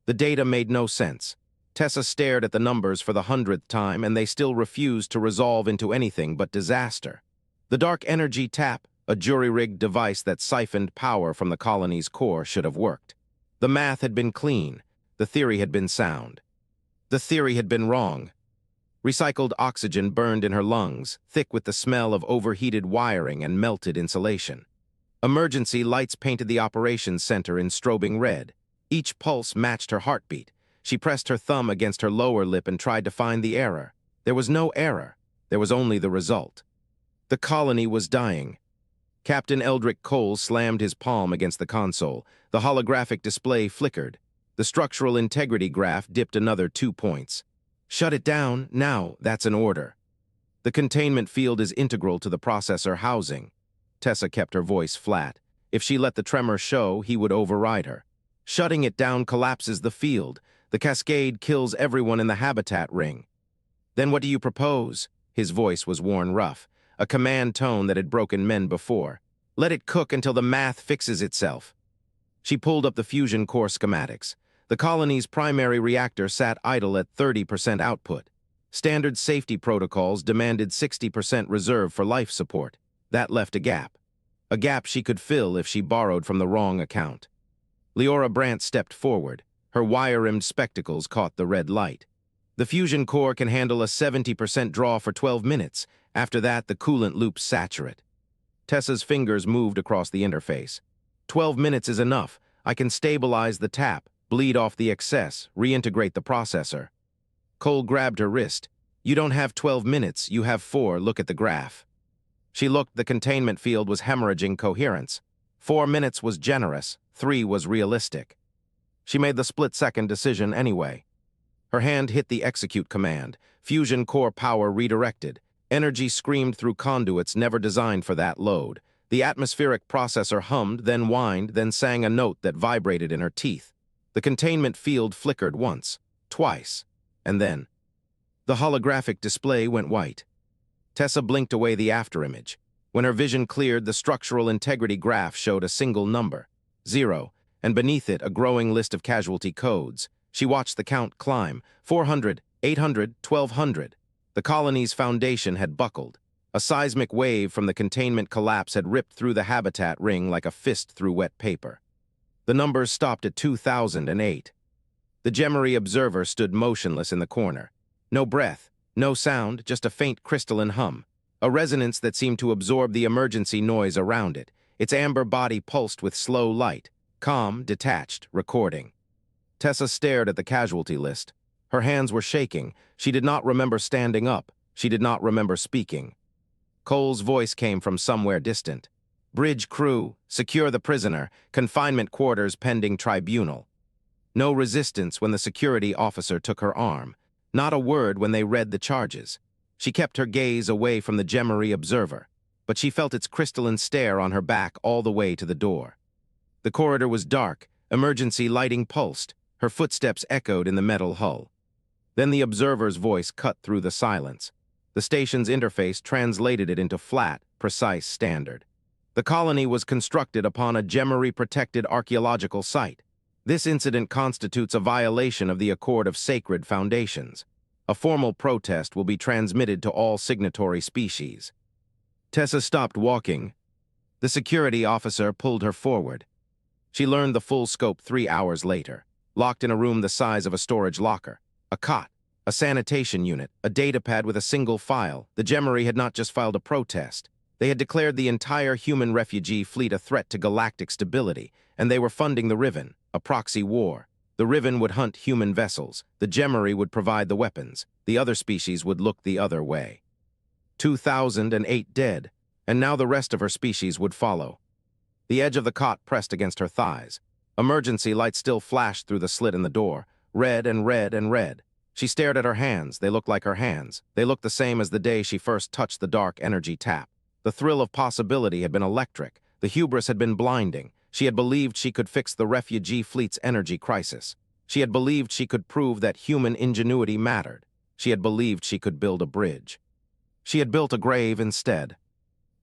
The data made no sense. Tessa stared at the numbers for the 100th time, and they still refused to resolve into anything but disaster. The dark energy tap, a jury-rigged device that siphoned power from the colony's core, should have worked. The math had been clean. The theory had been sound. The theory had been wrong. Recycled oxygen burned in her lungs, thick with the smell of overheated wiring and melted insulation. Emergency lights painted the operations center in strobing red. Each pulse matched her heartbeat. She pressed her thumb against her lower lip and tried to find the error. There was no error. There was only the result. The colony was dying. Captain Eldrick Cole slammed his palm against the console. The holographic display flickered. The structural integrity graph dipped another 2 points. Shut it down, now, that's an order. The containment field is integral to the processor housing. Tessa kept her voice flat. If she let the tremor show, he would override her. Shutting it down collapses the field. The cascade kills everyone in the habitat ring. Then what do you propose? His voice was worn rough, a command tone that had broken men before. Let it cook until the math fixes itself. She pulled up the fusion core schematics. The colony's primary reactor sat idle at 30% output. Standard safety protocols demanded 60% reserve for life support. That left a gap. A gap she could fill if she borrowed from the wrong account. Leora Brandt stepped forward. Her wire-rimmed spectacles caught the red light. The fusion core can handle a 70% draw for 12 minutes. After that, the coolant loop's saturate. Tessa's fingers moved across the interface. 12 minutes is enough. I can stabilize the tap, bleed off the excess, reintegrate the processor. Cole grabbed her wrist. You don't have 12 minutes, you have 4, look at the graph. She looked, the containment field was hemorrhaging coherence. 4 minutes was generous, 3 was realistic. She made the split-second decision anyway. Her hand hit the execute command. Fusion core power redirected. Energy screamed through conduits never designed for that load. The atmospheric processor hummed, then whined, then sang a note that vibrated in her teeth. The containment field flickered once, twice, and then the holographic display went white. Tessa blinked away the afterimage. When her vision cleared, the structural integrity graph showed a single number, 0, and beneath it a growing list of casualty codes. She watched the count climb, 400, 800, 1200. The colony's foundation had buckled. A seismic wave from the containment collapse had ripped through the habitat ring like a fist through wet paper. The numbers stopped at 2008. The Gemari observer stood motionless in the corner. No breath, no sound, just a faint crystalline hum. A resonance that seemed to absorb the emergency noise around it. Its amber body pulsed with slow light. Calm, detached, recording. Tessa stared at the casualty list. Her hands were shaking. She did not remember standing up. She did not remember speaking. Cole's voice came from somewhere distant. Bridge crew, secure the prisoner. Confinement quarters pending tribunal. No resistance when the security officer took her arm. Not a word when they read the charges. She kept her gaze away from the Gemari observer, but she felt its crystalline stare on her back all the way to the door. The corridor was dark, emergency lighting pulsed, her footsteps echoed in the metal hull. Then the observer's voice cut through the silence. The station's interface translated it into flat, precise standard. The colony was constructed upon a Gemari-protected archaeological site. This incident constitutes a violation of the Accord of Sacred Foundations. A formal protest will be transmitted to all signatory species. Tessa stopped walking. The security officer pulled her forward. She learned the full scope 3 hours later, locked in a room the size of a storage locker. A cot, a sanitation unit, a datapad with a single file. The Gemari had not just filed a protest. They had declared the entire human refugee fleet a threat to galactic stability, and they were funding the Riven, a proxy war. The Riven would hunt human vessels. The Gemari would provide the weapons. The other species would look the other way. 2008 dead, and now the rest of her species would follow. The edge of the cot pressed against her thighs. Emergency lights still flashed through the slit in the door, red and red and red. She stared at her hands. They looked like her hands. They looked the same as the day she first touched the dark energy tap. The thrill of possibility had been electric. The hubris had been blinding. She had believed she could fix the refugee fleet's energy crisis. She had believed she could prove that human ingenuity mattered. She had believed she could build a bridge. She had built a grave instead.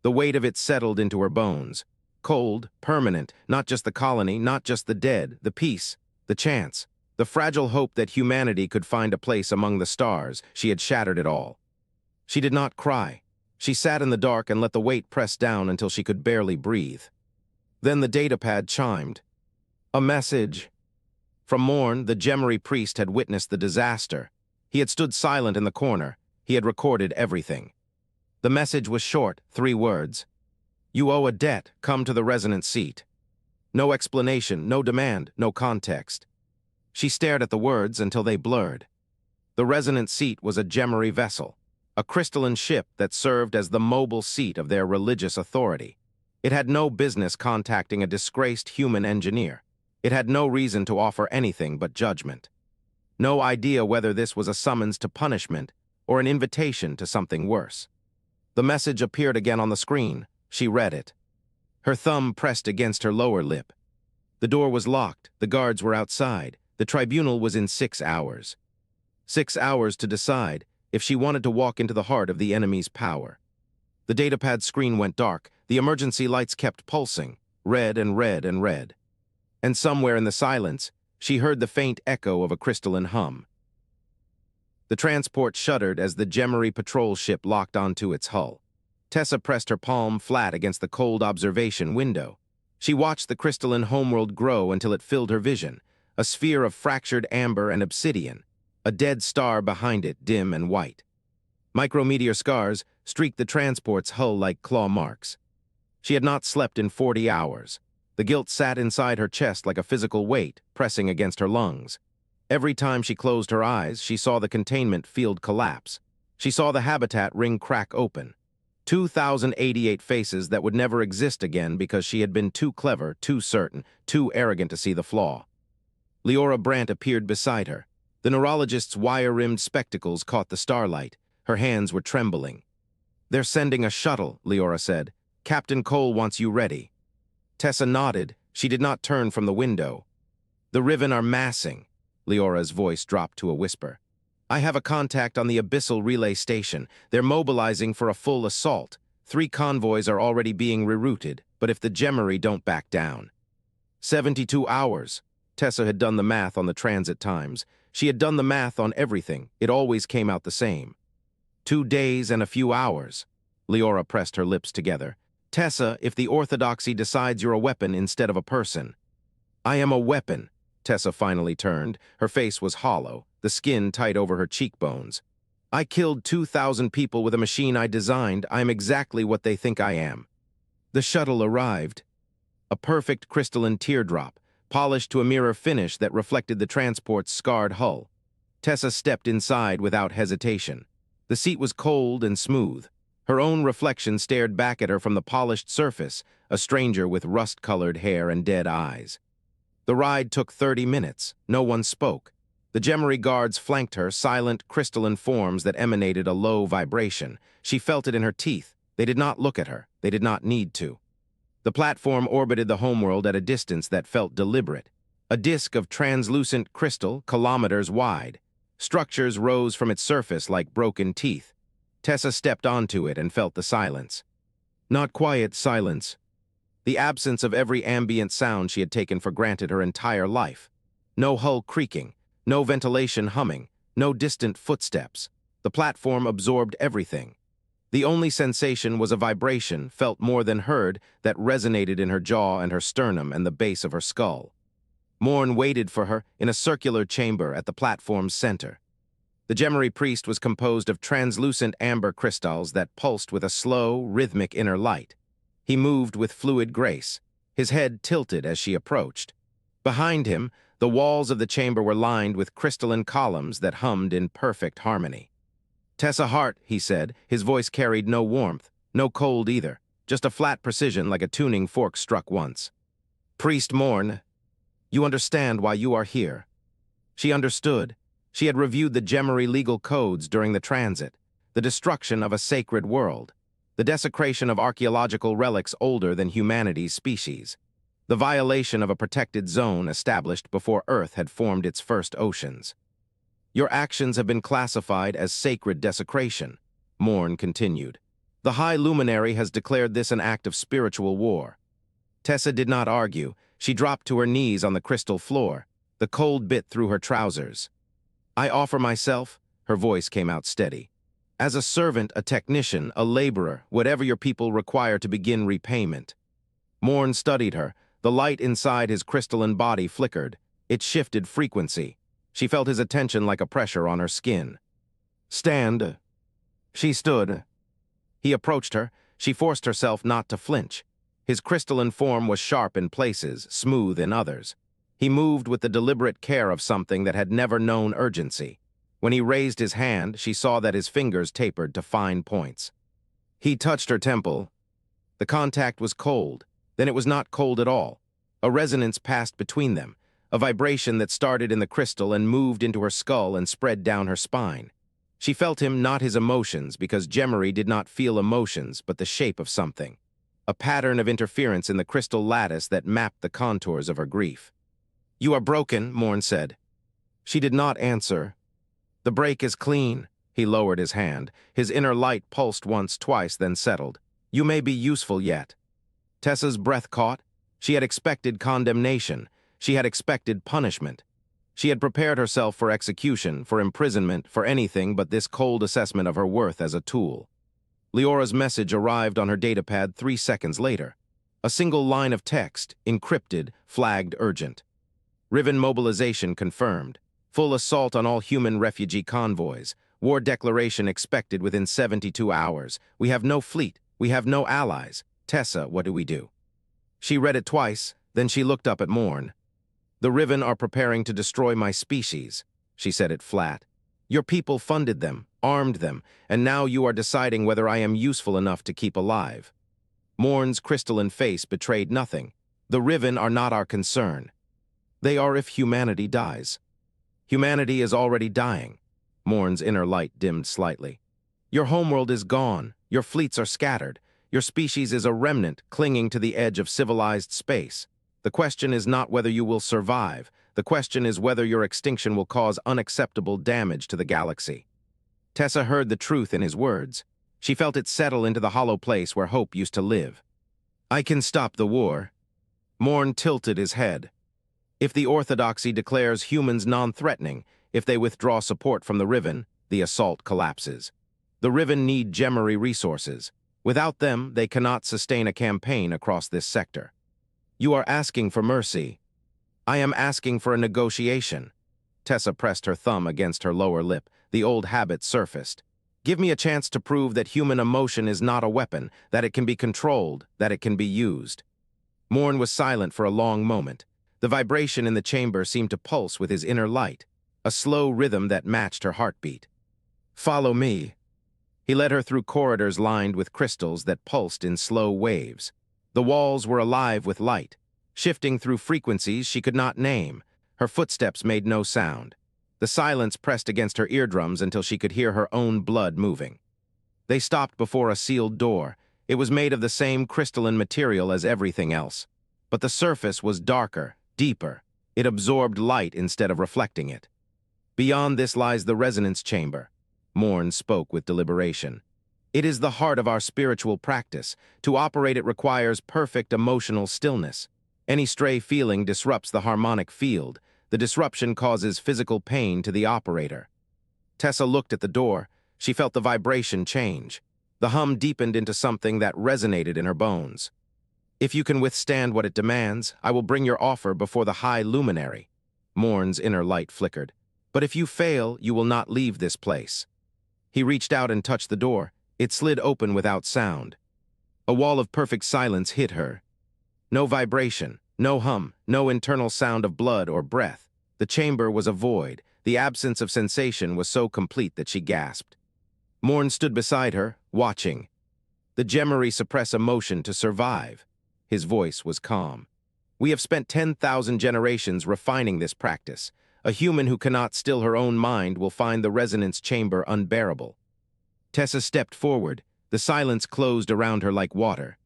The weight of it settled into her bones. Cold, permanent, not just the colony, not just the dead, the peace, the chance. The fragile hope that humanity could find a place among the stars, she had shattered it all. She did not cry. She sat in the dark and let the weight press down until she could barely breathe. Then the datapad chimed. A message. From Morn, the Gemari priest had witnessed the disaster. He had stood silent in the corner. He had recorded everything. The message was short, 3 words. You owe a debt, come to the resonant seat. No explanation, no demand, no context. She stared at the words until they blurred. The resonant seat was a Gemari vessel, a crystalline ship that served as the mobile seat of their religious authority. It had no business contacting a disgraced human engineer. It had no reason to offer anything but judgment. No idea whether this was a summons to punishment or an invitation to something worse. The message appeared again on the screen. She read it. Her thumb pressed against her lower lip. The door was locked, the guards were outside, the tribunal was in 6 hours. 6 hours to decide if she wanted to walk into the heart of the enemy's power. The datapad screen went dark, the emergency lights kept pulsing, red and red and red. And somewhere in the silence, she heard the faint echo of a crystalline hum. The transport shuddered as the Gemari patrol ship locked onto its hull. Tessa pressed her palm flat against the cold observation window. She watched the crystalline homeworld grow until it filled her vision, a sphere of fractured amber and obsidian, a dead star behind it, dim and white. Micrometeor scars streaked the transport's hull like claw marks. She had not slept in 40 hours. The guilt sat inside her chest like a physical weight, pressing against her lungs. Every time she closed her eyes, she saw the containment field collapse. She saw the habitat ring crack open. 2,088 faces that would never exist again because she had been too clever, too certain, too arrogant to see the flaw. Leora Brandt appeared beside her. The neurologist's wire-rimmed spectacles caught the starlight. Her hands were trembling. They're sending a shuttle, Leora said. Captain Cole wants you ready. Tessa nodded. She did not turn from the window. The Riven are massing. Leora's voice dropped to a whisper. I have a contact on the Abyssal Relay Station. They're mobilizing for a full assault. 3 convoys are already being rerouted, but if the Gemari don't back down. 72 hours. Tessa had done the math on the transit times. She had done the math on everything. It always came out the same. 2 days and a few hours. Leora pressed her lips together. Tessa, if the Orthodoxy decides you're a weapon instead of a person. I am a weapon. Tessa finally turned. Her face was hollow, the skin tight over her cheekbones. I killed 2,000 people with a machine I designed. I am exactly what they think I am. The shuttle arrived. A perfect crystalline teardrop, polished to a mirror finish that reflected the transport's scarred hull. Tessa stepped inside without hesitation. The seat was cold and smooth. Her own reflection stared back at her from the polished surface, a stranger with rust-colored hair and dead eyes. The ride took 30 minutes. No one spoke. The Gemari guards flanked her, silent, crystalline forms that emanated a low vibration. She felt it in her teeth. They did not look at her. They did not need to. The platform orbited the homeworld at a distance that felt deliberate. A disk of translucent crystal, kilometers wide. Structures rose from its surface like broken teeth. Tessa stepped onto it and felt the silence. Not quiet silence. The absence of every ambient sound she had taken for granted her entire life. No hull creaking, no ventilation humming, no distant footsteps. The platform absorbed everything. The only sensation was a vibration, felt more than heard, that resonated in her jaw and her sternum and the base of her skull. Morn waited for her in a circular chamber at the platform's center. The Gemari priest was composed of translucent amber crystals that pulsed with a slow, rhythmic inner light. He moved with fluid grace, his head tilted as she approached. Behind him, the walls of the chamber were lined with crystalline columns that hummed in perfect harmony. Tessa Hart, he said, his voice carried no warmth, no cold either, just a flat precision like a tuning fork struck once. Priest Morn, you understand why you are here. She understood. She had reviewed the Gemari legal codes during the transit, the destruction of a sacred world, the desecration of archaeological relics older than humanity's species, the violation of a protected zone established before Earth had formed its first oceans. Your actions have been classified as sacred desecration, Morn continued. The High Luminary has declared this an act of spiritual war. Tessa did not argue. She dropped to her knees on the crystal floor. The cold bit through her trousers. "I offer myself," her voice came out steady, "as a servant, a technician, a laborer, whatever your people require to begin repayment." Morn studied her. The light inside his crystalline body flickered. It shifted frequency. She felt his attention like a pressure on her skin. "Stand." She stood. He approached her. She forced herself not to flinch. His crystalline form was sharp in places, smooth in others. He moved with the deliberate care of something that had never known urgency. When he raised his hand, she saw that his fingers tapered to fine points. He touched her temple. The contact was cold. Then it was not cold at all. A resonance passed between them, a vibration that started in the crystal and moved into her skull and spread down her spine. She felt him, not his emotions, because Gemari did not feel emotions, but the shape of something. A pattern of interference in the crystal lattice that mapped the contours of her grief. "You are broken," Morn said. She did not answer. "The break is clean." He lowered his hand. His inner light pulsed once, twice, then settled. "You may be useful yet." Tessa's breath caught. She had expected condemnation. She had expected punishment. She had prepared herself for execution, for imprisonment, for anything but this cold assessment of her worth as a tool. Leora's message arrived on her datapad 3 seconds later. A single line of text, encrypted, flagged urgent. Riven mobilization confirmed. Full assault on all human refugee convoys. War declaration expected within 72 hours. We have no fleet. We have no allies. Tessa, what do we do? She read it twice, then she looked up at Morn. "The Riven are preparing to destroy my species." She said it flat. "Your people funded them, armed them, and now you are deciding whether I am useful enough to keep alive." Morn's crystalline face betrayed nothing. "The Riven are not our concern. They are if humanity dies." "Humanity is already dying." Morn's inner light dimmed slightly. "Your homeworld is gone. Your fleets are scattered. Your species is a remnant clinging to the edge of civilized space. The question is not whether you will survive. The question is whether your extinction will cause unacceptable damage to the galaxy." Tessa heard the truth in his words. She felt it settle into the hollow place where hope used to live. "I can stop the war." Morn tilted his head. "If the orthodoxy declares humans non-threatening, if they withdraw support from the Riven, the assault collapses. The Riven need Gemari resources. Without them, they cannot sustain a campaign across this sector. You are asking for mercy. I am asking for a negotiation." Tessa pressed her thumb against her lower lip. The old habit surfaced. "Give me a chance to prove that human emotion is not a weapon, that it can be controlled, that it can be used." Morn was silent for a long moment. The vibration in the chamber seemed to pulse with his inner light, a slow rhythm that matched her heartbeat. "Follow me." He led her through corridors lined with crystals that pulsed in slow waves. The walls were alive with light, shifting through frequencies she could not name. Her footsteps made no sound. The silence pressed against her eardrums until she could hear her own blood moving. They stopped before a sealed door. It was made of the same crystalline material as everything else. But the surface was darker, deeper. It absorbed light instead of reflecting it. "Beyond this lies the resonance chamber." Morn spoke with deliberation. "It is the heart of our spiritual practice. To operate it requires perfect emotional stillness. Any stray feeling disrupts the harmonic field. The disruption causes physical pain to the operator." Tessa looked at the door. She felt the vibration change. The hum deepened into something that resonated in her bones. "If you can withstand what it demands, I will bring your offer before the High Luminary." Morn's inner light flickered. "But if you fail, you will not leave this place." He reached out and touched the door. It slid open without sound. A wall of perfect silence hit her. No vibration, no hum, no internal sound of blood or breath. The chamber was a void. The absence of sensation was so complete that she gasped. Morn stood beside her, watching. "The Gemari suppress emotion to survive." His voice was calm. "We have spent 10,000 generations refining this practice. A human who cannot still her own mind will find the resonance chamber unbearable." Tessa stepped forward. The silence closed around her like water.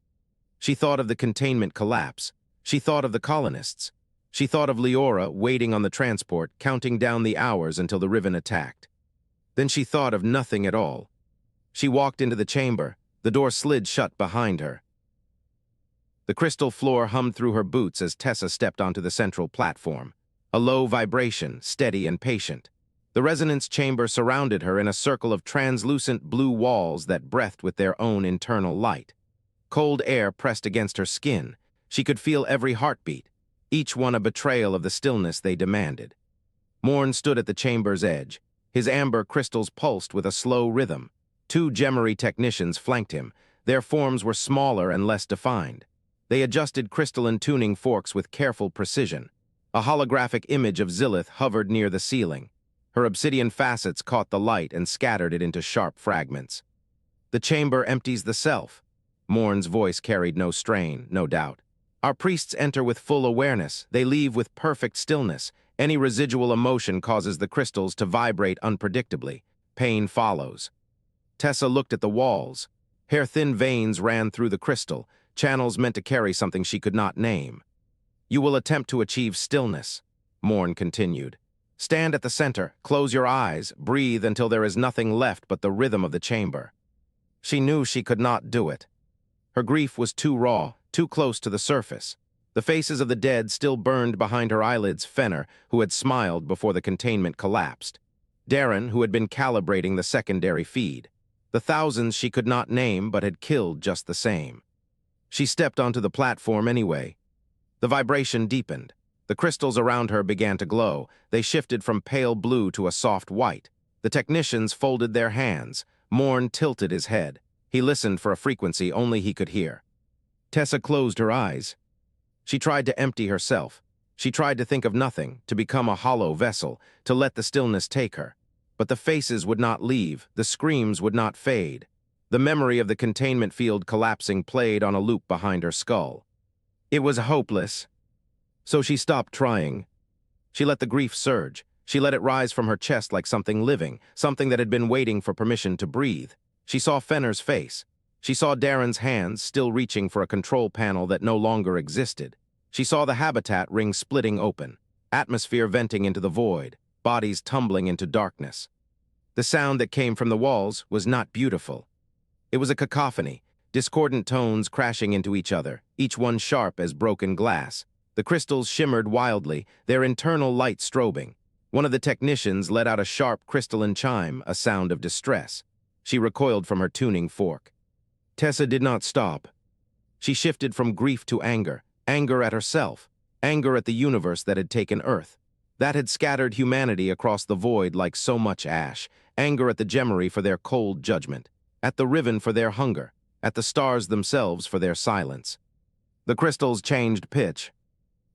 She thought of the containment collapse. She thought of the colonists. She thought of Leora waiting on the transport, counting down the hours until the Riven attacked. Then she thought of nothing at all. She walked into the chamber. The door slid shut behind her. The crystal floor hummed through her boots as Tessa stepped onto the central platform. A low vibration, steady and patient. The resonance chamber surrounded her in a circle of translucent blue walls that breathed with their own internal light. Cold air pressed against her skin. She could feel every heartbeat, each one a betrayal of the stillness they demanded. Morn stood at the chamber's edge. His amber crystals pulsed with a slow rhythm. Two Gemari technicians flanked him. Their forms were smaller and less defined. They adjusted crystalline tuning forks with careful precision. A holographic image of Zilith hovered near the ceiling. Her obsidian facets caught the light and scattered it into sharp fragments. The chamber empties the self. Morn's voice carried no strain, no doubt. Our priests enter with full awareness. They leave with perfect stillness. Any residual emotion causes the crystals to vibrate unpredictably. Pain follows. Tessa looked at the walls. Hair-thin veins ran through the crystal, channels meant to carry something she could not name. You will attempt to achieve stillness, Morn continued. Stand at the center, close your eyes, breathe until there is nothing left but the rhythm of the chamber. She knew she could not do it. Her grief was too raw, too close to the surface. The faces of the dead still burned behind her eyelids. Fenner, who had smiled before the containment collapsed. Darren, who had been calibrating the secondary feed. The thousands she could not name but had killed just the same. She stepped onto the platform anyway. The vibration deepened. The crystals around her began to glow. They shifted from pale blue to a soft white. The technicians folded their hands. Morn tilted his head. He listened for a frequency only he could hear. Tessa closed her eyes. She tried to empty herself. She tried to think of nothing, to become a hollow vessel, to let the stillness take her. But the faces would not leave, the screams would not fade. The memory of the containment field collapsing played on a loop behind her skull. It was hopeless. So she stopped trying. She let the grief surge. She let it rise from her chest like something living, something that had been waiting for permission to breathe. She saw Fenner's face. She saw Darren's hands still reaching for a control panel that no longer existed. She saw the habitat ring splitting open, atmosphere venting into the void, bodies tumbling into darkness. The sound that came from the walls was not beautiful. It was a cacophony, discordant tones crashing into each other, each one sharp as broken glass. The crystals shimmered wildly, their internal light strobing. One of the technicians let out a sharp crystalline chime, a sound of distress. She recoiled from her tuning fork. Tessa did not stop. She shifted from grief to anger, anger at herself, anger at the universe that had taken Earth, that had scattered humanity across the void like so much ash, anger at the Gemari for their cold judgment, at the Riven for their hunger, at the stars themselves for their silence. The crystals changed pitch.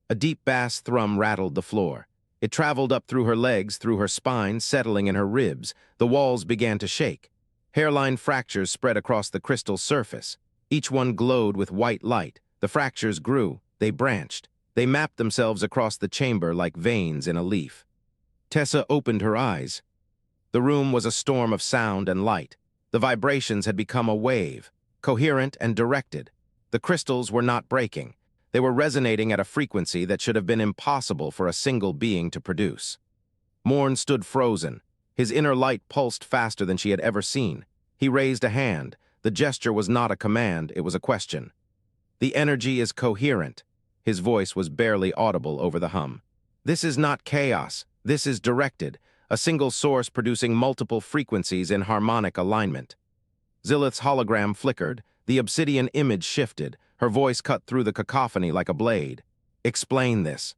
A deep bass thrum rattled the floor. It traveled up through her legs, through her spine, settling in her ribs. The walls began to shake. Hairline fractures spread across the crystal surface. Each one glowed with white light. The fractures grew. They branched. They mapped themselves across the chamber like veins in a leaf. Tessa opened her eyes. The room was a storm of sound and light. The vibrations had become a wave, coherent and directed. The crystals were not breaking. They were resonating at a frequency that should have been impossible for a single being to produce. Morn stood frozen. His inner light pulsed faster than she had ever seen. He raised a hand. The gesture was not a command, it was a question. The energy is coherent. His voice was barely audible over the hum. This is not chaos. This is directed, a single source producing multiple frequencies in harmonic alignment. Zilith's hologram flickered. The obsidian image shifted. Her voice cut through the cacophony like a blade. Explain this.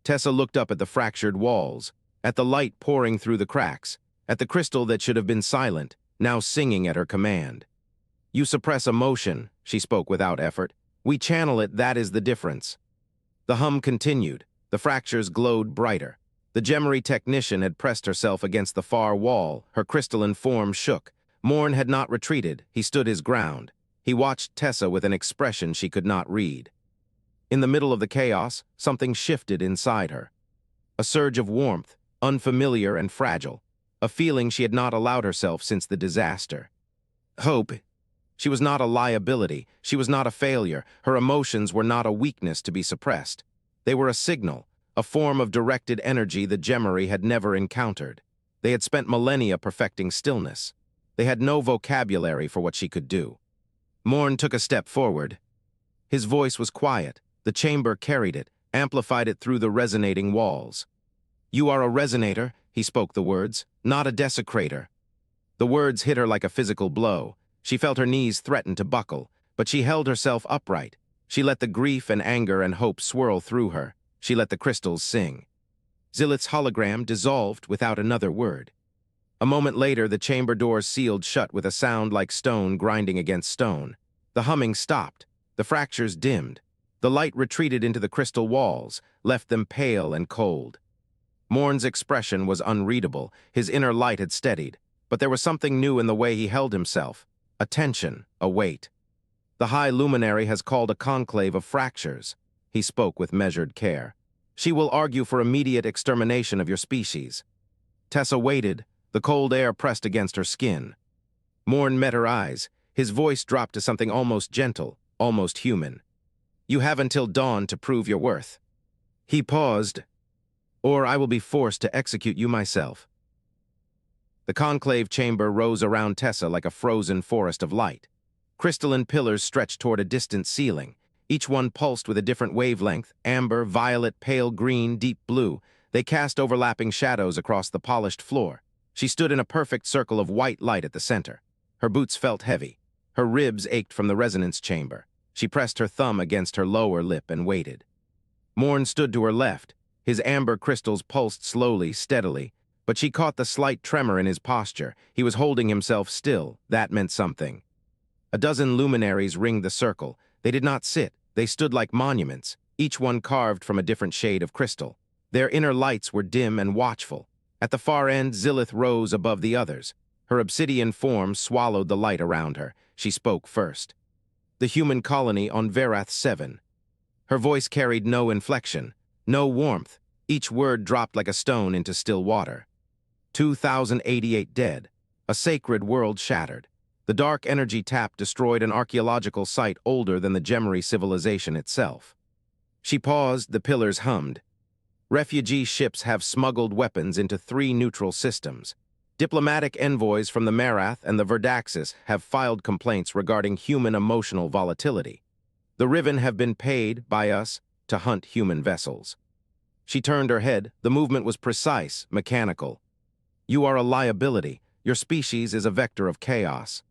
Tessa looked up at the fractured walls, at the light pouring through the cracks, at the crystal that should have been silent, now singing at her command. You suppress emotion, she spoke without effort. We channel it, that is the difference. The hum continued. The fractures glowed brighter. The Gemari technician had pressed herself against the far wall. Her crystalline form shook. Morn had not retreated. He stood his ground. He watched Tessa with an expression she could not read. In the middle of the chaos, something shifted inside her. A surge of warmth, unfamiliar and fragile. A feeling she had not allowed herself since the disaster. Hope. She was not a liability. She was not a failure. Her emotions were not a weakness to be suppressed. They were a signal, a form of directed energy the Gemari had never encountered. They had spent millennia perfecting stillness. They had no vocabulary for what she could do. Morn took a step forward. His voice was quiet. The chamber carried it, amplified it through the resonating walls. "You are a resonator," he spoke the words, "not a desecrator." The words hit her like a physical blow. She felt her knees threaten to buckle, but she held herself upright. She let the grief and anger and hope swirl through her. She let the crystals sing. Zilith's hologram dissolved without another word. A moment later, the chamber doors sealed shut with a sound like stone grinding against stone. The humming stopped. The fractures dimmed. The light retreated into the crystal walls, left them pale and cold. Morn's expression was unreadable. His inner light had steadied, but there was something new in the way he held himself. A tension, a weight. "The High Luminary has called a conclave of fractures," he spoke with measured care. "She will argue for immediate extermination of your species." Tessa waited, the cold air pressed against her skin. Morn met her eyes. His voice dropped to something almost gentle, almost human. "You have until dawn to prove your worth." He paused. "Or I will be forced to execute you myself." The conclave chamber rose around Tessa like a frozen forest of light. Crystalline pillars stretched toward a distant ceiling. Each one pulsed with a different wavelength: amber, violet, pale green, deep blue. They cast overlapping shadows across the polished floor. She stood in a perfect circle of white light at the center. Her boots felt heavy. Her ribs ached from the resonance chamber. She pressed her thumb against her lower lip and waited. Morn stood to her left. His amber crystals pulsed slowly, steadily, but she caught the slight tremor in his posture. He was holding himself still. That meant something. A dozen luminaries ringed the circle. They did not sit. They stood like monuments, each one carved from a different shade of crystal. Their inner lights were dim and watchful. At the far end, Zilith rose above the others. Her obsidian form swallowed the light around her. She spoke first. "The human colony on Verath 7. Her voice carried no inflection, no warmth. Each word dropped like a stone into still water. 2,088 dead. A sacred world shattered. The dark energy tap destroyed an archaeological site older than the Gemari civilization itself." She paused, the pillars hummed. "Refugee ships have smuggled weapons into 3 neutral systems. Diplomatic envoys from the Marath and the Verdaxis have filed complaints regarding human emotional volatility. The Riven have been paid by us to hunt human vessels." She turned her head. The movement was precise, mechanical. "You are a liability. Your species is a vector of chaos."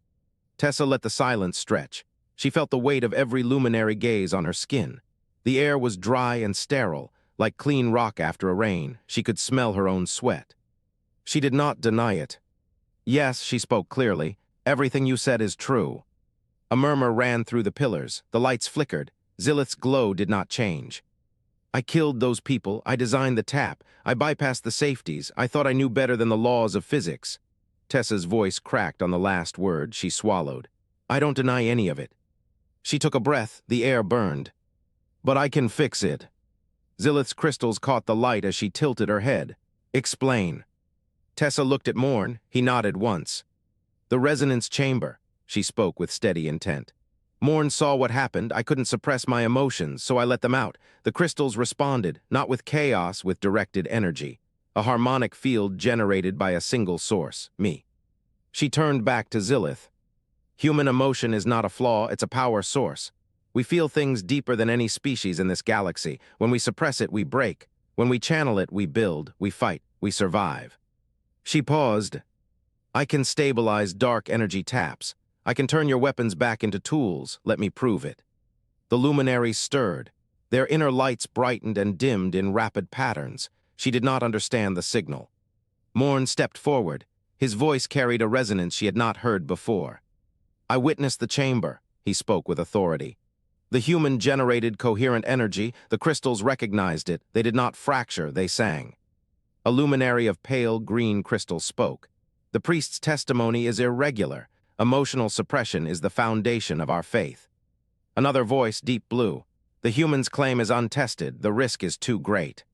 Tessa let the silence stretch. She felt the weight of every luminary gaze on her skin. The air was dry and sterile, like clean rock after a rain. She could smell her own sweat. She did not deny it. "Yes," she spoke clearly, "everything you said is true." A murmur ran through the pillars. The lights flickered. Zilith's glow did not change. "I killed those people. I designed the tap. I bypassed the safeties. I thought I knew better than the laws of physics." Tessa's voice cracked on the last word. She swallowed. "I don't deny any of it." She took a breath. The air burned. "But I can fix it." Zilith's crystals caught the light as she tilted her head. "Explain." Tessa looked at Morn. He nodded once. "The resonance chamber," she spoke with steady intent. "Morn saw what happened. I couldn't suppress my emotions, so I let them out. The crystals responded, not with chaos, with directed energy. A harmonic field generated by a single source, me." She turned back to Zilith. "Human emotion is not a flaw, it's a power source. We feel things deeper than any species in this galaxy. When we suppress it, we break. When we channel it, we build, we fight, we survive." She paused. "I can stabilize dark energy taps. I can turn your weapons back into tools. Let me prove it." The luminaries stirred. Their inner lights brightened and dimmed in rapid patterns. She did not understand the signal. Morn stepped forward. His voice carried a resonance she had not heard before. "I witnessed the chamber," he spoke with authority. "The human generated coherent energy. The crystals recognized it. They did not fracture, they sang." A luminary of pale green crystal spoke. "The priest's testimony is irregular. Emotional suppression is the foundation of our faith." Another voice, deep blue. "The human's claim is untested. The risk is too great."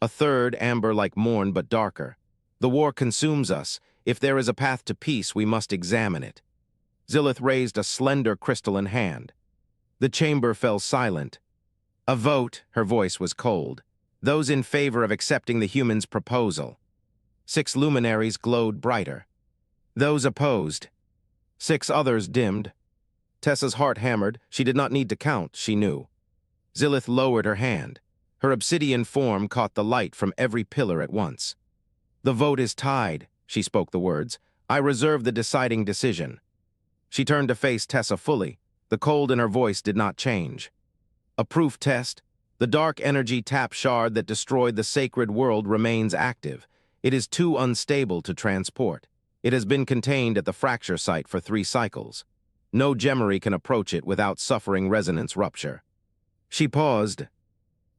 A third, amber like morn but darker. "The war consumes us. If there is a path to peace, we must examine it." Zilith raised a slender crystalline hand. The chamber fell silent. "A vote," her voice was cold. "Those in favor of accepting the human's proposal." 6 luminaries glowed brighter. "Those opposed." 6 others dimmed. Tessa's heart hammered. She did not need to count, she knew. Zilith lowered her hand. Her obsidian form caught the light from every pillar at once. "The vote is tied," she spoke the words. "I reserve the deciding decision." She turned to face Tessa fully. The cold in her voice did not change. "A proof test. The dark energy tap shard that destroyed the sacred world remains active. It is too unstable to transport. It has been contained at the fracture site for 3 cycles. No Gemari can approach it without suffering resonance rupture." She paused.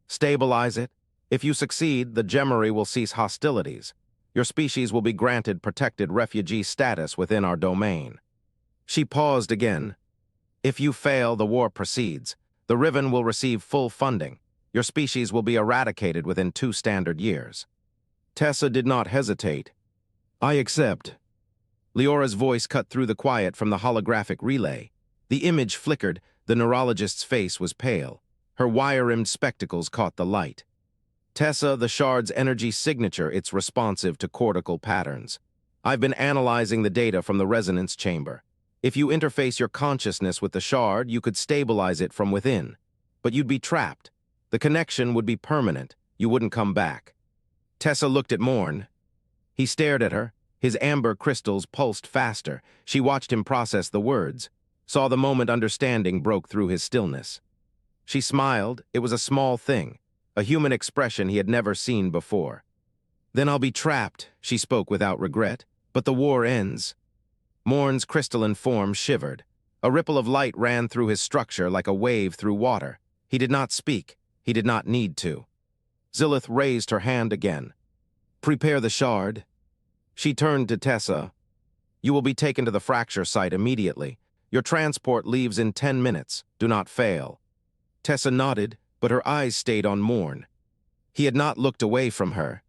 "Stabilize it. If you succeed, the Gemari will cease hostilities. Your species will be granted protected refugee status within our domain." She paused again. "If you fail, the war proceeds. The Riven will receive full funding. Your species will be eradicated within 2 standard years." Tessa did not hesitate. "I accept." Leora's voice cut through the quiet from the holographic relay. The image flickered. The neurologist's face was pale. Her wire-rimmed spectacles caught the light. "Tessa, the shard's energy signature, it's responsive to cortical patterns. I've been analyzing the data from the resonance chamber. If you interface your consciousness with the shard, you could stabilize it from within. But you'd be trapped. The connection would be permanent. You wouldn't come back." Tessa looked at Morn. He stared at her. His amber crystals pulsed faster. She watched him process the words, saw the moment understanding broke through his stillness. She smiled. It was a small thing, a human expression he had never seen before. "Then I'll be trapped," she spoke without regret. "But the war ends." Morn's crystalline form shivered. A ripple of light ran through his structure like a wave through water. He did not speak. He did not need to. Zilith raised her hand again. "Prepare the shard." She turned to Tessa. "You will be taken to the fracture site immediately. Your transport leaves in 10 minutes. Do not fail." Tessa nodded, but her eyes stayed on Morn. He had not looked away from her.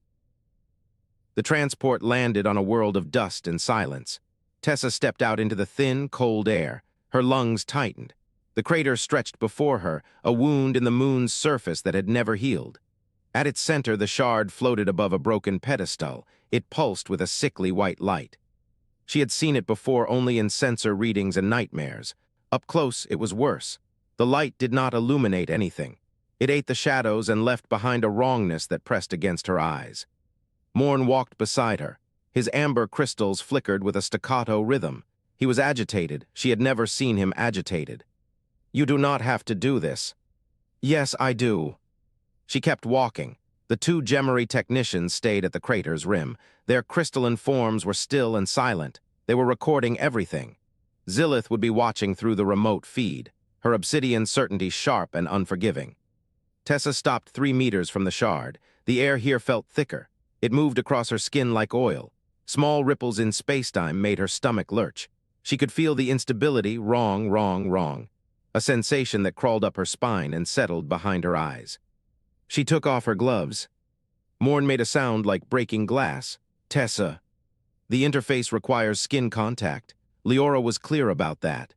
The transport landed on a world of dust and silence. Tessa stepped out into the thin, cold air. Her lungs tightened. The crater stretched before her, a wound in the moon's surface that had never healed. At its center, the shard floated above a broken pedestal. It pulsed with a sickly white light. She had seen it before only in sensor readings and nightmares. Up close, it was worse. The light did not illuminate anything. It ate the shadows and left behind a wrongness that pressed against her eyes. Morn walked beside her. His amber crystals flickered with a staccato rhythm. He was agitated. She had never seen him agitated. "You do not have to do this." "Yes, I do." She kept walking. The 2 Gemari technicians stayed at the crater's rim. Their crystalline forms were still and silent. They were recording everything. Zilith would be watching through the remote feed, her obsidian certainty sharp and unforgiving. Tessa stopped 3 meters from the shard. The air here felt thicker. It moved across her skin like oil. Small ripples in spacetime made her stomach lurch. She could feel the instability, wrong, a sensation that crawled up her spine and settled behind her eyes. She took off her gloves. Morn made a sound like breaking glass. "Tessa." The interface requires skin contact. Leora was clear about that.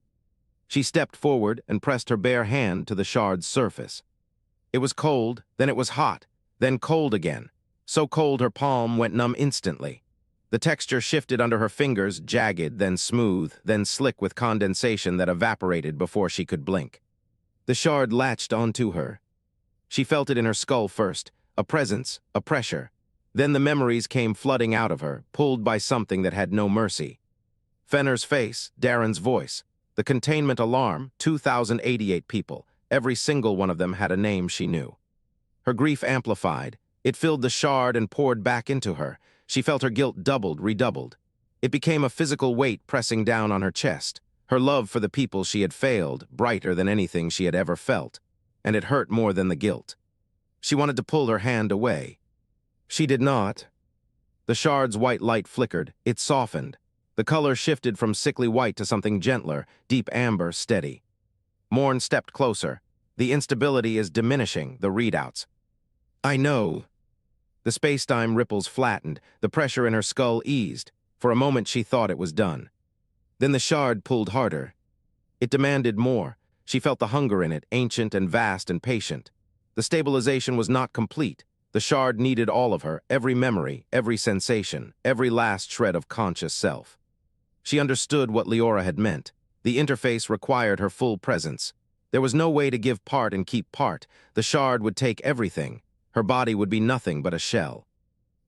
She stepped forward and pressed her bare hand to the shard's surface. It was cold, then it was hot, then cold again. So cold her palm went numb instantly. The texture shifted under her fingers, jagged, then smooth, then slick with condensation that evaporated before she could blink. The shard latched onto her. She felt it in her skull first, a presence, a pressure. Then the memories came flooding out of her, pulled by something that had no mercy. Fenner's face, Darren's voice, the containment alarm, 2,088 people. Every single one of them had a name she knew. Her grief amplified. It filled the shard and poured back into her. She felt her guilt doubled, redoubled. It became a physical weight pressing down on her chest. Her love for the people she had failed, brighter than anything she had ever felt. And it hurt more than the guilt. She wanted to pull her hand away. She did not. The shard's white light flickered. It softened. The color shifted from sickly white to something gentler, deep amber, steady. Morn stepped closer. The instability is diminishing, the readouts. "I know." The spacetime ripples flattened. The pressure in her skull eased. For a moment she thought it was done. Then the shard pulled harder. It demanded more. She felt the hunger in it, ancient and vast and patient. The stabilization was not complete. The shard needed all of her, every memory, every sensation, every last shred of conscious self. She understood what Leora had meant. The interface required her full presence. There was no way to give part and keep part. The shard would take everything. Her body would be nothing but a shell.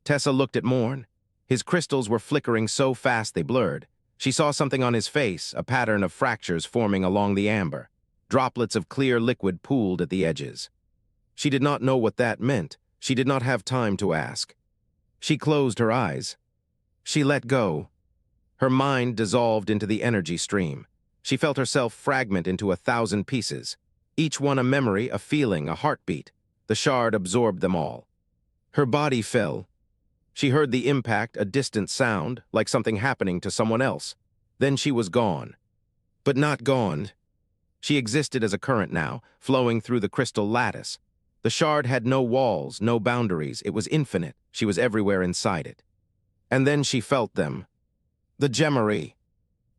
Tessa looked at Morn. His crystals were flickering so fast they blurred. She saw something on his face, a pattern of fractures forming along the amber. Droplets of clear liquid pooled at the edges. She did not know what that meant. She did not have time to ask. She closed her eyes. She let go. Her mind dissolved into the energy stream. She felt herself fragment into 1,000 pieces. Each one a memory, a feeling, a heartbeat. The shard absorbed them all. Her body fell. She heard the impact, a distant sound, like something happening to someone else. Then she was gone. But not gone. She existed as a current now, flowing through the crystal lattice. The shard had no walls, no boundaries. It was infinite. She was everywhere inside it. And then she felt them. The Gemari.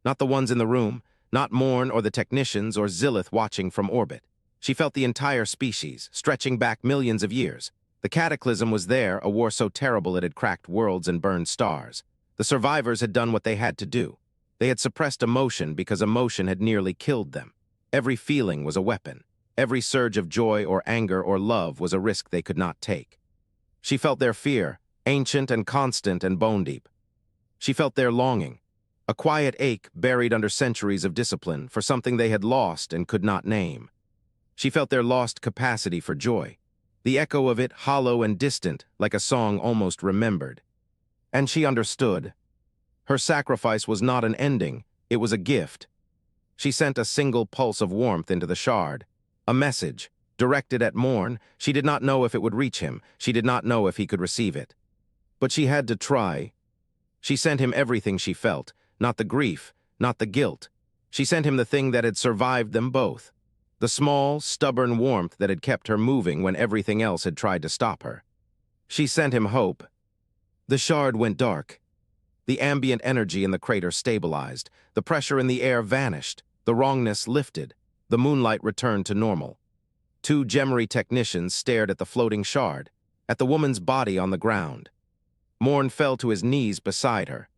Not the ones in the room, not Morn or the technicians or Zilith watching from orbit. She felt the entire species, stretching back millions of years. The cataclysm was there, a war so terrible it had cracked worlds and burned stars. The survivors had done what they had to do. They had suppressed emotion because emotion had nearly killed them. Every feeling was a weapon. Every surge of joy or anger or love was a risk they could not take. She felt their fear, ancient and constant and bone-deep. She felt their longing, a quiet ache buried under centuries of discipline for something they had lost and could not name. She felt their lost capacity for joy, the echo of it hollow and distant, like a song almost remembered. And she understood. Her sacrifice was not an ending, it was a gift. She sent a single pulse of warmth into the shard, a message, directed at Morn. She did not know if it would reach him, she did not know if he could receive it. But she had to try. She sent him everything she felt, not the grief, not the guilt. She sent him the thing that had survived them both. The small, stubborn warmth that had kept her moving when everything else had tried to stop her. She sent him hope. The shard went dark. The ambient energy in the crater stabilized. The pressure in the air vanished. The wrongness lifted. The moonlight returned to normal. 2 Gemari technicians stared at the floating shard, at the woman's body on the ground. Morn fell to his knees beside her.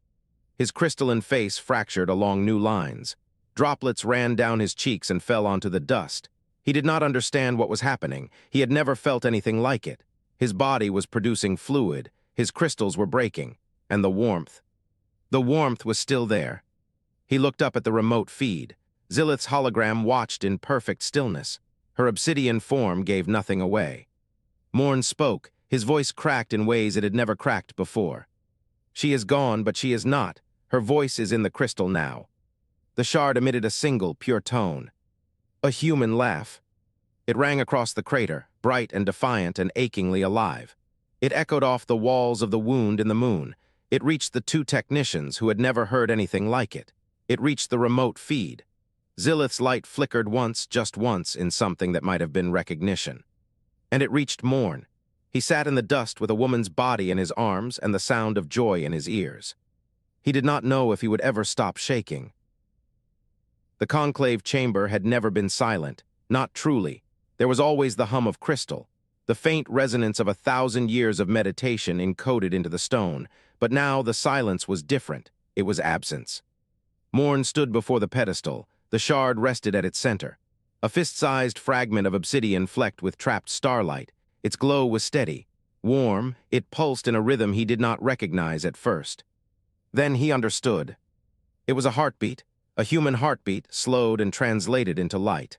His crystalline face fractured along new lines. Droplets ran down his cheeks and fell onto the dust. He did not understand what was happening. He had never felt anything like it. His body was producing fluid. His crystals were breaking. And the warmth. The warmth was still there. He looked up at the remote feed. Zilith's hologram watched in perfect stillness. Her obsidian form gave nothing away. Morn spoke. His voice cracked in ways it had never cracked before. She is gone, but she is not. Her voice is in the crystal now. The shard emitted a single, pure tone. A human laugh. It rang across the crater, bright and defiant and achingly alive. It echoed off the walls of the wound in the moon. It reached the 2 technicians who had never heard anything like it. It reached the remote feed. Zilith's light flickered once, just once, in something that might have been recognition. And it reached Morn. He sat in the dust with a woman's body in his arms and the sound of joy in his ears. He did not know if he would ever stop shaking. The conclave chamber had never been silent, not truly. There was always the hum of crystal, the faint resonance of 1,000 years of meditation encoded into the stone, but now the silence was different. It was absence. Morn stood before the pedestal. The shard rested at its center. A fist-sized fragment of obsidian flecked with trapped starlight. Its glow was steady, warm. It pulsed in a rhythm he did not recognize at first. Then he understood. It was a heartbeat, a human heartbeat slowed and translated into light.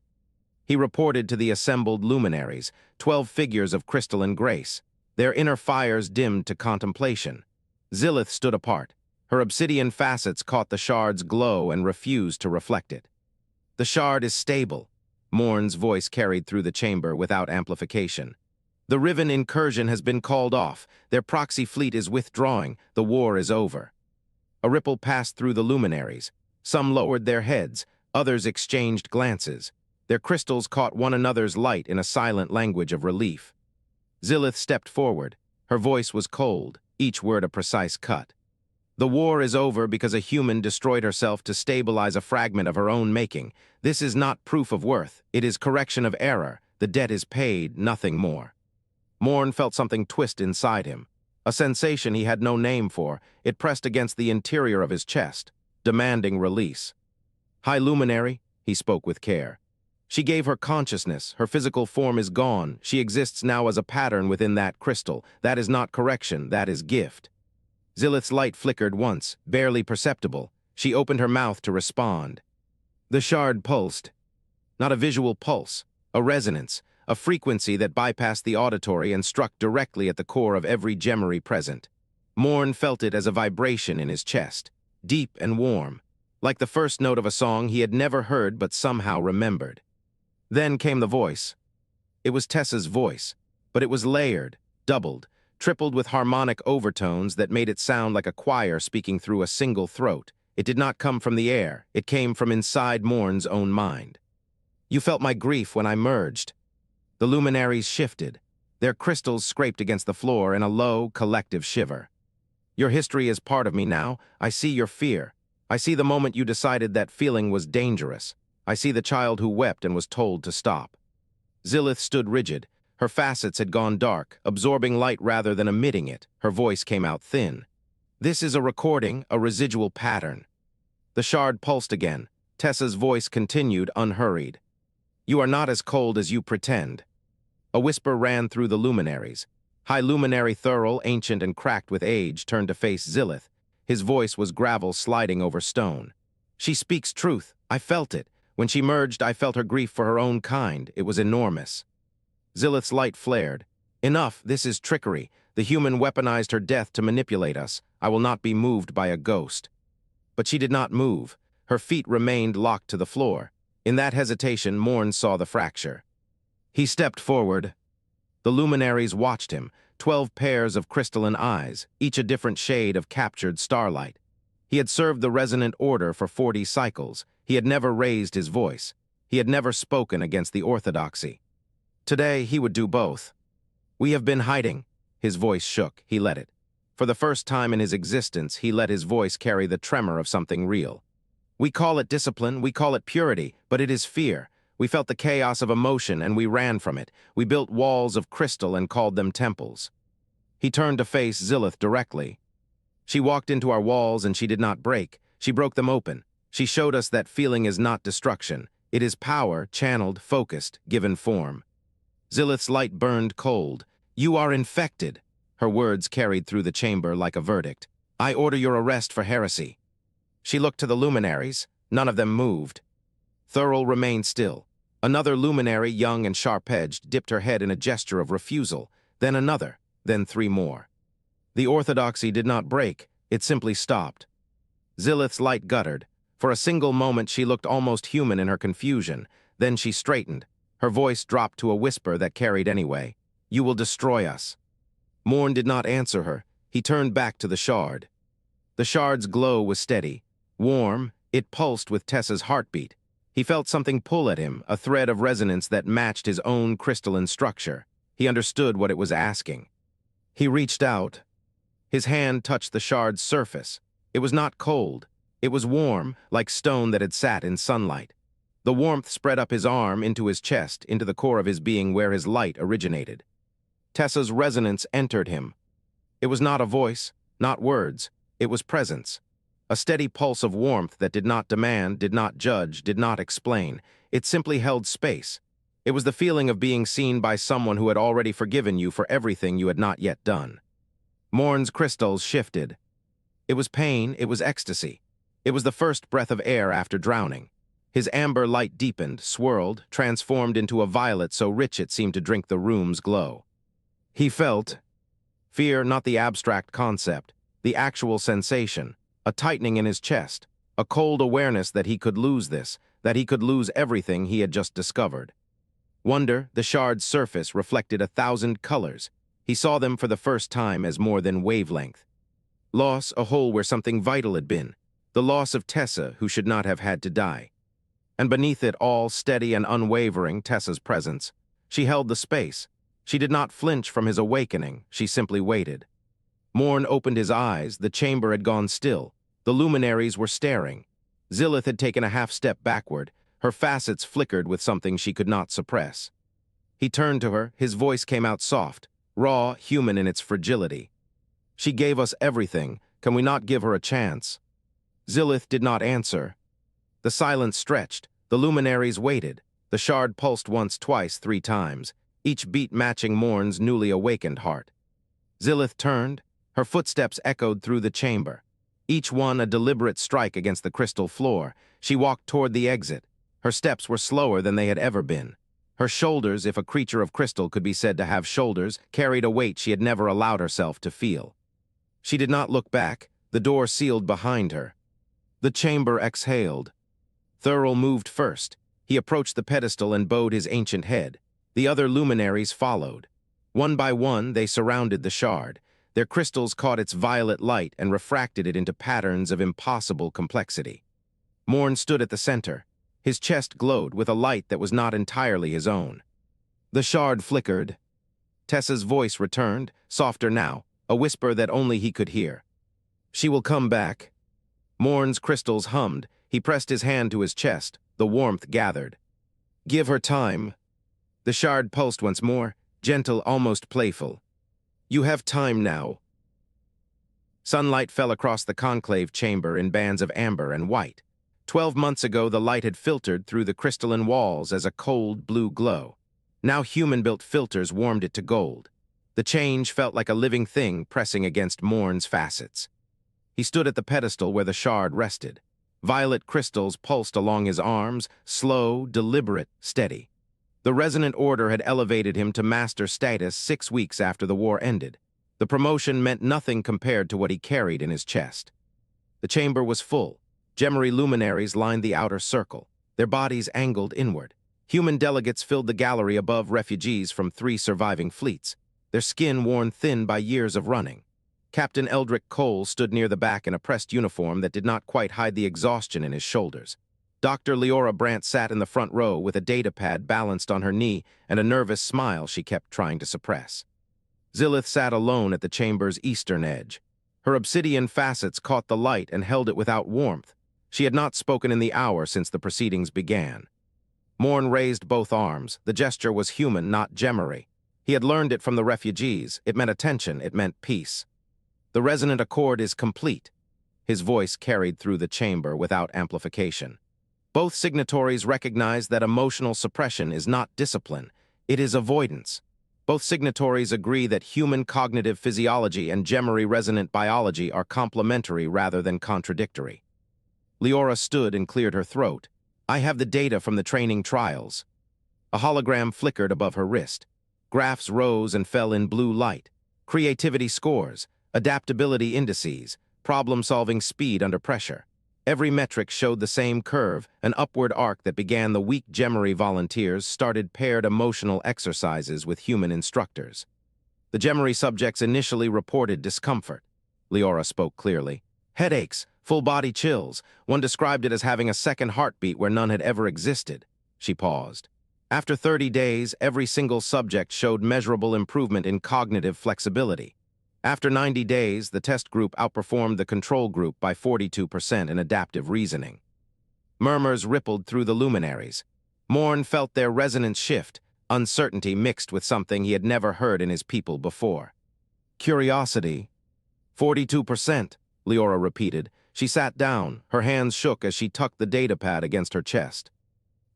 He reported to the assembled luminaries, 12 figures of crystalline grace. Their inner fires dimmed to contemplation. Zilith stood apart. Her obsidian facets caught the shard's glow and refused to reflect it. The shard is stable, Morn's voice carried through the chamber without amplification. The Riven incursion has been called off. Their proxy fleet is withdrawing. The war is over. A ripple passed through the luminaries. Some lowered their heads, others exchanged glances. Their crystals caught one another's light in a silent language of relief. Zilith stepped forward. Her voice was cold, each word a precise cut. The war is over because a human destroyed herself to stabilize a fragment of her own making. This is not proof of worth. It is correction of error. The debt is paid, nothing more. Morn felt something twist inside him. A sensation he had no name for. It pressed against the interior of his chest, demanding release. "High Luminary," he spoke with care. She gave her consciousness. Her physical form is gone. She exists now as a pattern within that crystal. That is not correction, that is gift. Zilith's light flickered once, barely perceptible. She opened her mouth to respond. The shard pulsed. Not a visual pulse, a resonance, a frequency that bypassed the auditory and struck directly at the core of every Gemari present. Morn felt it as a vibration in his chest, deep and warm, like the first note of a song he had never heard but somehow remembered. Then came the voice. It was Tessa's voice, but it was layered, doubled, tripled with harmonic overtones that made it sound like a choir speaking through a single throat. It did not come from the air, it came from inside Morn's own mind. You felt my grief when I merged. The luminaries shifted. Their crystals scraped against the floor in a low, collective shiver. Your history is part of me now. I see your fear. I see the moment you decided that feeling was dangerous. I see the child who wept and was told to stop. Zilith stood rigid. Her facets had gone dark, absorbing light rather than emitting it. Her voice came out thin. This is a recording, a residual pattern. The shard pulsed again. Tessa's voice continued, unhurried. You are not as cold as you pretend. A whisper ran through the luminaries. High luminary Thurl, ancient and cracked with age, turned to face Zilith. His voice was gravel sliding over stone. She speaks truth. I felt it. When she merged, I felt her grief for her own kind. It was enormous. Zilith's light flared. Enough, this is trickery. The human weaponized her death to manipulate us. I will not be moved by a ghost. But she did not move. Her feet remained locked to the floor. In that hesitation, Morn saw the fracture. He stepped forward. The luminaries watched him, 12 pairs of crystalline eyes, each a different shade of captured starlight. He had served the resonant order for 40 cycles. He had never raised his voice. He had never spoken against the orthodoxy. Today, he would do both. We have been hiding. His voice shook. He let it. For the first time in his existence, he let his voice carry the tremor of something real. We call it discipline, we call it purity, but it is fear. We felt the chaos of emotion and we ran from it. We built walls of crystal and called them temples. He turned to face Zilith directly. She walked into our walls and she did not break. She broke them open. She showed us that feeling is not destruction. It is power, channeled, focused, given form. Zilith's light burned cold. You are infected. Her words carried through the chamber like a verdict. I order your arrest for heresy. She looked to the luminaries. None of them moved. Thurl remained still. Another luminary, young and sharp-edged, dipped her head in a gesture of refusal. Then another. Then 3 more. The orthodoxy did not break. It simply stopped. Zilith's light guttered. For a single moment she looked almost human in her confusion. Then she straightened. Her voice dropped to a whisper that carried anyway. You will destroy us. Morn did not answer her. He turned back to the shard. The shard's glow was steady. Warm, it pulsed with Tessa's heartbeat. He felt something pull at him, a thread of resonance that matched his own crystalline structure. He understood what it was asking. He reached out. His hand touched the shard's surface. It was not cold. It was warm, like stone that had sat in sunlight. The warmth spread up his arm, into his chest, into the core of his being where his light originated. Tessa's resonance entered him. It was not a voice, not words. It was presence. A steady pulse of warmth that did not demand, did not judge, did not explain. It simply held space. It was the feeling of being seen by someone who had already forgiven you for everything you had not yet done. Morn's crystals shifted. It was pain, it was ecstasy. It was the first breath of air after drowning. His amber light deepened, swirled, transformed into a violet so rich it seemed to drink the room's glow. He felt fear, not the abstract concept, the actual sensation, a tightening in his chest, a cold awareness that he could lose this, that he could lose everything he had just discovered. Wonder, the shard's surface reflected 1,000 colors. He saw them for the first time as more than wavelength. Loss, a hole where something vital had been. The loss of Tessa, who should not have had to die. And beneath it all, steady and unwavering, Tessa's presence. She held the space. She did not flinch from his awakening. She simply waited. Morn opened his eyes. The chamber had gone still. The luminaries were staring. Zilith had taken a half-step backward. Her facets flickered with something she could not suppress. He turned to her. His voice came out soft, raw, human in its fragility. She gave us everything. Can we not give her a chance? Zilith did not answer. The silence stretched. The luminaries waited. The shard pulsed once, twice, 3 times, each beat matching Morn's newly awakened heart. Zilith turned. Her footsteps echoed through the chamber, each one a deliberate strike against the crystal floor. She walked toward the exit. Her steps were slower than they had ever been. Her shoulders, if a creature of crystal could be said to have shoulders, carried a weight she had never allowed herself to feel. She did not look back. The door sealed behind her. The chamber exhaled. Thurl moved first. He approached the pedestal and bowed his ancient head. The other luminaries followed. One by one, they surrounded the shard. Their crystals caught its violet light and refracted it into patterns of impossible complexity. Morn stood at the center. His chest glowed with a light that was not entirely his own. The shard flickered. Tessa's voice returned, softer now, a whisper that only he could hear. "She will come back." Morn's crystals hummed. He pressed his hand to his chest. The warmth gathered. "Give her time." The shard pulsed once more, gentle, almost playful. "You have time now." Sunlight fell across the conclave chamber in bands of amber and white. 12 months ago, the light had filtered through the crystalline walls as a cold blue glow. Now human-built filters warmed it to gold. The change felt like a living thing pressing against Morn's facets. He stood at the pedestal where the shard rested. Violet crystals pulsed along his arms, slow, deliberate, steady. The resonant order had elevated him to master status 6 weeks after the war ended. The promotion meant nothing compared to what he carried in his chest. The chamber was full. Gemari luminaries lined the outer circle, their bodies angled inward. Human delegates filled the gallery above, refugees from 3 surviving fleets, their skin worn thin by years of running. Captain Eldrick Cole stood near the back in a pressed uniform that did not quite hide the exhaustion in his shoulders. Dr. Leora Brandt sat in the front row with a datapad balanced on her knee and a nervous smile she kept trying to suppress. Zilith sat alone at the chamber's eastern edge. Her obsidian facets caught the light and held it without warmth. She had not spoken in the hour since the proceedings began. Morn raised both arms. The gesture was human, not Gemari. He had learned it from the refugees. It meant attention. It meant peace. "The resonant accord is complete." His voice carried through the chamber without amplification. Both signatories recognize that emotional suppression is not discipline, it is avoidance. Both signatories agree that human cognitive physiology and Gemari resonant biology are complementary rather than contradictory. Leora stood and cleared her throat. "I have the data from the training trials." A hologram flickered above her wrist. Graphs rose and fell in blue light. Creativity scores, adaptability indices, problem-solving speed under pressure. Every metric showed the same curve, an upward arc that began the weak Gemari volunteers started paired emotional exercises with human instructors. The Gemari subjects initially reported discomfort. Leora spoke clearly. Headaches, full-body chills. One described it as having a second heartbeat where none had ever existed. She paused. After 30 days, every single subject showed measurable improvement in cognitive flexibility. After 90 days, the test group outperformed the control group by 42% in adaptive reasoning. Murmurs rippled through the luminaries. Morn felt their resonance shift, uncertainty mixed with something he had never heard in his people before. Curiosity. 42%, Leora repeated. She sat down, her hands shook as she tucked the datapad against her chest.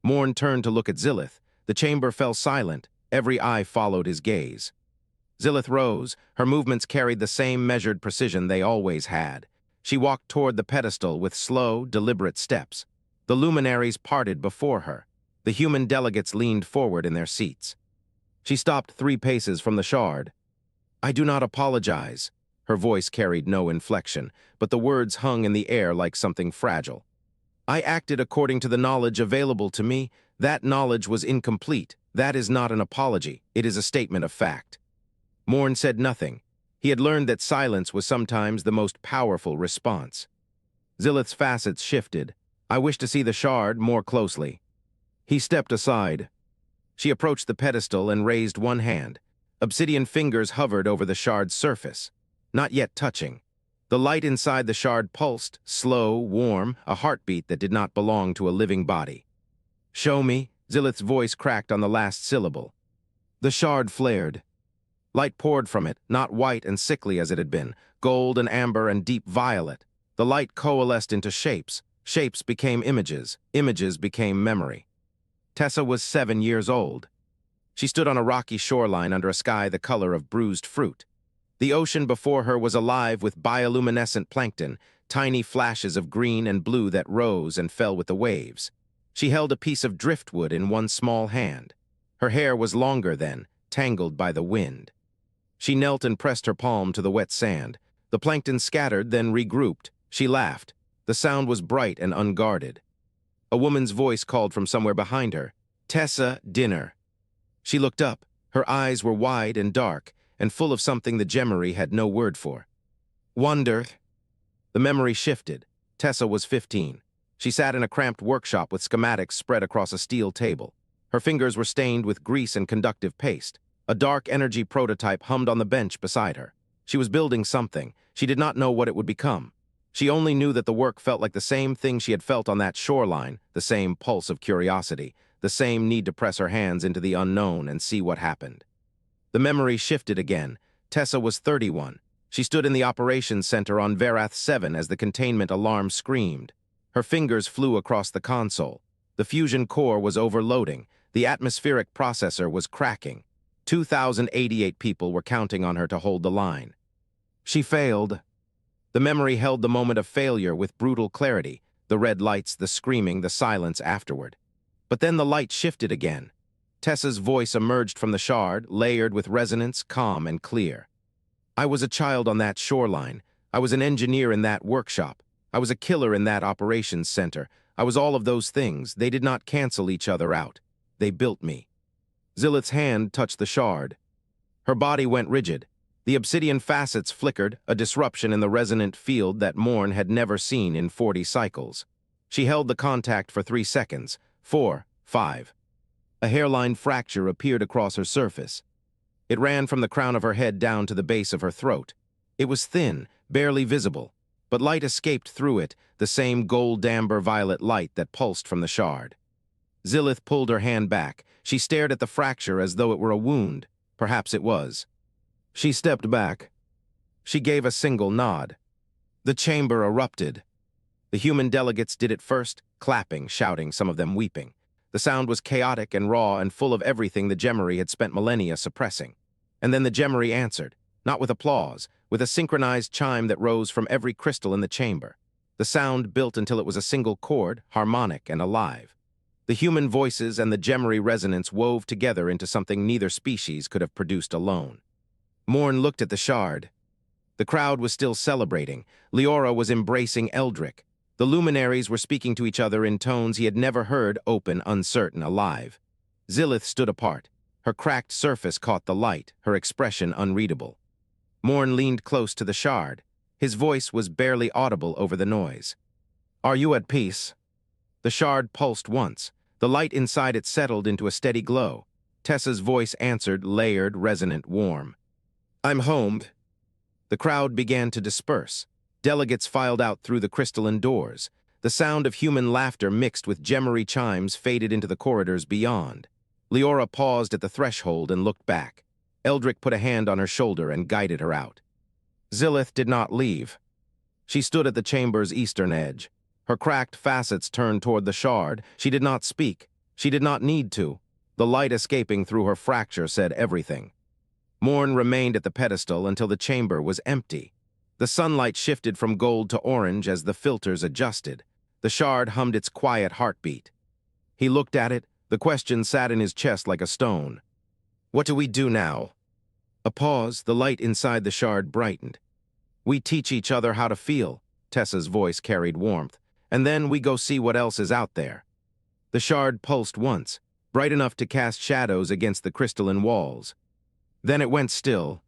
Morn turned to look at Zilith. The chamber fell silent. Every eye followed his gaze. Zilith rose. Her movements carried the same measured precision they always had. She walked toward the pedestal with slow, deliberate steps. The luminaries parted before her. The human delegates leaned forward in their seats. She stopped 3 paces from the shard. "I do not apologize." Her voice carried no inflection, but the words hung in the air like something fragile. "I acted according to the knowledge available to me. That knowledge was incomplete. That is not an apology. It is a statement of fact." Morn said nothing. He had learned that silence was sometimes the most powerful response. Zilith's facets shifted. "I wish to see the shard more closely." He stepped aside. She approached the pedestal and raised one hand. Obsidian fingers hovered over the shard's surface, not yet touching. The light inside the shard pulsed, slow, warm, a heartbeat that did not belong to a living body. "Show me," Zilith's voice cracked on the last syllable. The shard flared. Light poured from it, not white and sickly as it had been, gold and amber and deep violet. The light coalesced into shapes. Shapes became images. Images became memory. Tessa was 7 years old. She stood on a rocky shoreline under a sky the color of bruised fruit. The ocean before her was alive with bioluminescent plankton, tiny flashes of green and blue that rose and fell with the waves. She held a piece of driftwood in one small hand. Her hair was longer then, tangled by the wind. She knelt and pressed her palm to the wet sand. The plankton scattered, then regrouped. She laughed. The sound was bright and unguarded. A woman's voice called from somewhere behind her, "Tessa, dinner." She looked up. Her eyes were wide and dark, and full of something the Gemari had no word for. Wonder. The memory shifted. Tessa was 15. She sat in a cramped workshop with schematics spread across a steel table. Her fingers were stained with grease and conductive paste. A dark energy prototype hummed on the bench beside her. She was building something. She did not know what it would become. She only knew that the work felt like the same thing she had felt on that shoreline, the same pulse of curiosity, the same need to press her hands into the unknown and see what happened. The memory shifted again. Tessa was 31. She stood in the operations center on Verath 7 as the containment alarm screamed. Her fingers flew across the console. The fusion core was overloading. The atmospheric processor was cracking. 2,088 people were counting on her to hold the line. She failed. The memory held the moment of failure with brutal clarity, the red lights, the screaming, the silence afterward. But then the light shifted again. Tessa's voice emerged from the shard, layered with resonance, calm and clear. I was a child on that shoreline. I was an engineer in that workshop. I was a killer in that operations center. I was all of those things. They did not cancel each other out. They built me. Zilith's hand touched the shard. Her body went rigid. The obsidian facets flickered, a disruption in the resonant field that Morn had never seen in 40 cycles. She held the contact for 3 seconds. 4, 5. A hairline fracture appeared across her surface. It ran from the crown of her head down to the base of her throat. It was thin, barely visible, but light escaped through it, the same gold-amber violet light that pulsed from the shard. Zilith pulled her hand back. She stared at the fracture as though it were a wound. Perhaps it was. She stepped back. She gave a single nod. The chamber erupted. The human delegates did it first, clapping, shouting, some of them weeping. The sound was chaotic and raw and full of everything the Gemari had spent millennia suppressing. And then the Gemari answered, not with applause, with a synchronized chime that rose from every crystal in the chamber. The sound built until it was a single chord, harmonic and alive. The human voices and the Gemari resonance wove together into something neither species could have produced alone. Morn looked at the shard. The crowd was still celebrating. Leora was embracing Eldrick. The luminaries were speaking to each other in tones he had never heard, open, uncertain, alive. Zilith stood apart. Her cracked surface caught the light, her expression unreadable. Morn leaned close to the shard. His voice was barely audible over the noise. Are you at peace? The shard pulsed once. The light inside it settled into a steady glow. Tessa's voice answered, layered, resonant, warm. I'm home. The crowd began to disperse. Delegates filed out through the crystalline doors. The sound of human laughter mixed with Gemari chimes faded into the corridors beyond. Leora paused at the threshold and looked back. Eldrick put a hand on her shoulder and guided her out. Zilith did not leave. She stood at the chamber's eastern edge. Her cracked facets turned toward the shard. She did not speak. She did not need to. The light escaping through her fracture said everything. Morn remained at the pedestal until the chamber was empty. The sunlight shifted from gold to orange as the filters adjusted. The shard hummed its quiet heartbeat. He looked at it. The question sat in his chest like a stone. What do we do now? A pause. The light inside the shard brightened. We teach each other how to feel. Tessa's voice carried warmth. And then we go see what else is out there. The shard pulsed once, bright enough to cast shadows against the crystalline walls. Then it went still.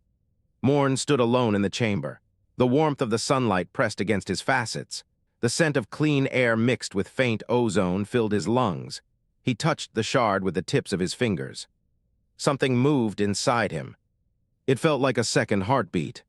Morn stood alone in the chamber. The warmth of the sunlight pressed against his facets. The scent of clean air mixed with faint ozone filled his lungs. He touched the shard with the tips of his fingers. Something moved inside him. It felt like a second heartbeat.